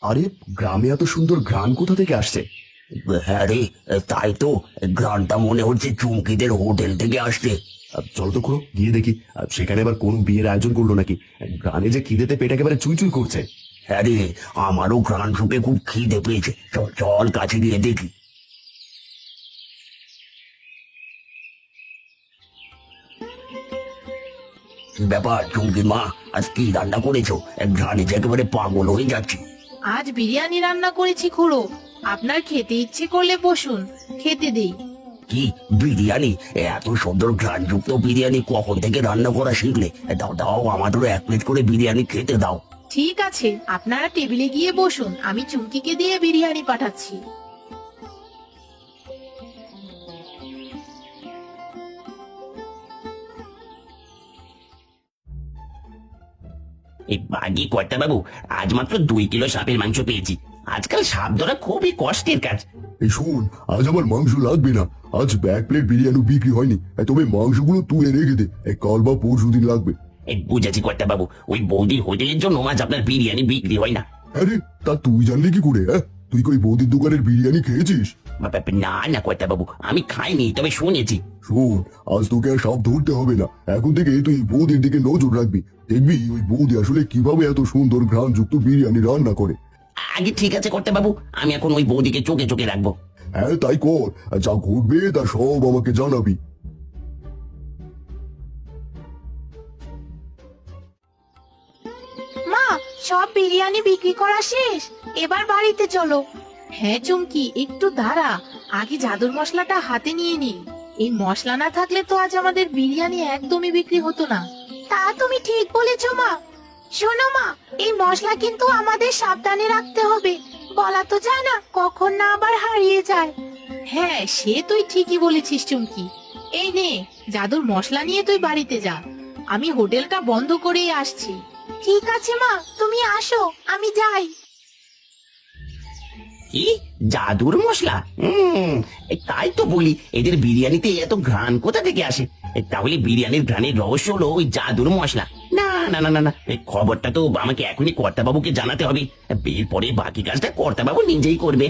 আরে, গ্রামে এত সুন্দর ঘ্রাণ কোথা থেকে আসছে? হ্যাঁ রে, তাই তো। ঘ্রাণটা মনে হচ্ছে চুমকিদের হোটেল থেকে আসছে। চলো তো খুড়ো, গিয়ে দেখি সেখানে আবার কোন বিয়ের আয়োজন করলো নাকি। ঘ্রাণে যে খিদেতে পেট একেবারে চুই চুই করছে। হ্যাঁ রে, আমারও ঘ্রাণ শুকে খুব খিদে পেয়েছে। চল চল কাছে গিয়ে দেখি। কি ব্যাপার চুমকির মা, আজ কি রান্না করেছো? ঘ্রাণে যে একেবারে পাগল হয়ে যাচ্ছে। আজ বিরিয়ানি রান্না করেছি খুড়ো। আপনার খেতে ইচ্ছে করলে বসুন, খেতে দেই। কি বিরিয়ানি? এত সুন্দর ঘ্রাণযুক্ত বিরিয়ানি কখন থেকে রান্না করা শিখলে? দাও দাও, আমাদেরও 1 প্লেট করে বিরিয়ানি খেতে দাও। ঠিক আছে, আপনারা টেবিলে গিয়ে বসুন, আমি চুমকিকে দিয়ে বিরিয়ানি পাঠাচ্ছি। এই বাগি কর্তা বাবু, আজ মাত্র 2 কিলো সাপের মাংস পেয়েছি। আজকাল সাপ ধরা খুবই কষ্টের কাজ। এই শোন, আজ আমার মাংস লাগবে না। আজ 1 প্লেট বিরিয়ানি বিক্রি হয়নি, তবে মাংসগুলো তুলে রেখে দে, কাল বা পরশু দিন লাগবে। এই বুঝেছি কর্তা বাবু, ওই বৌদির হোটেলের জন্য আজ আপনার বিরিয়ানি বিক্রি হয় না। আরে, তা তুই জানলি কি করে? তুই কই বৌদির দোকানের বিরিয়ানি খেয়েছিস? না না কর্তা বাবু, আমি খাইনি, তবে শুনেছি। শোন, আজ তোকে আর সাপ ধরতে হবে না। এখন থেকে তুই বৌদির দিকে নজর রাখবি। দেখবি ওই বৌদি আসলে কিভাবে এত সুন্দর ঘ্রাণযুক্ত বিরিয়ানি রান্না করে। আগে ঠিক আছে কর্তা বাবু, আমি এখন ওই বৌদিকে চোখে চোখে রাখবো। হ্যাঁ, তাই কর। যা ঘটবে তা সব আমাকে জানাবি। মা, সব বিরিয়ানি বিক্রি করা শেষ, এবার বাড়িতে চলো। হ্যাঁ চুমকি, একটু দাঁড়া, আগে জাদুর মশলাটা হাতে নিয়ে নি। এই মশলা না থাকলে তো আজ আমাদের বিরিয়ানি একদমই বিক্রি হতো না। তা তুমি ঠিক বলেছো মা। শোনো মা, এই মশলা কিন্তু আমাদের সাবধানে রাখতে হবে, বলা তো যায় না কখন না আবার হারিয়ে যায়। হ্যাঁ, সে তুই ঠিকই বলেছিস চুমকি। এই নে, জাদুর মশলা নিয়ে তুই বাড়িতে যা, আমি হোটেলটা বন্ধ করেই আসছি। ঠিক আছে মা, তুমি আসো, আমি যাই। কি জাদুর মশলা? তাই তো বলি, এদের বিরিয়ানিতে এত ঘ্রাণ কোথা থেকে আসে? তাহলে বিরিয়ানির ঘ্রাণের রহস্য হলো ওই জাদুর মশলা। না না না না না, এই খবরটা তো আমাকে এখনই কর্তাবাবুকে জানাতে হবে। এরপরে বাকি কাজটা কর্তাবাবু নিজেই করবে।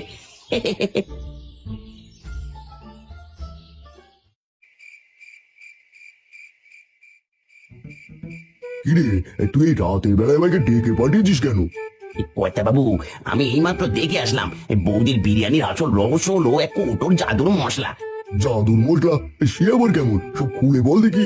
কিরে, তুই এই রাতের বেলায় আমাকে ডেকে পাঠিয়েছিস কেন? কর্তাবাবু, আমি এইমাত্র দেখে আসলাম, বৌদির বিরিয়ানির আসল রহস্য হলো এক কৌটোর জাদুর মশলা। জাদুর মশলা? সে আবার কেমন? সব খুলে বল দেখি।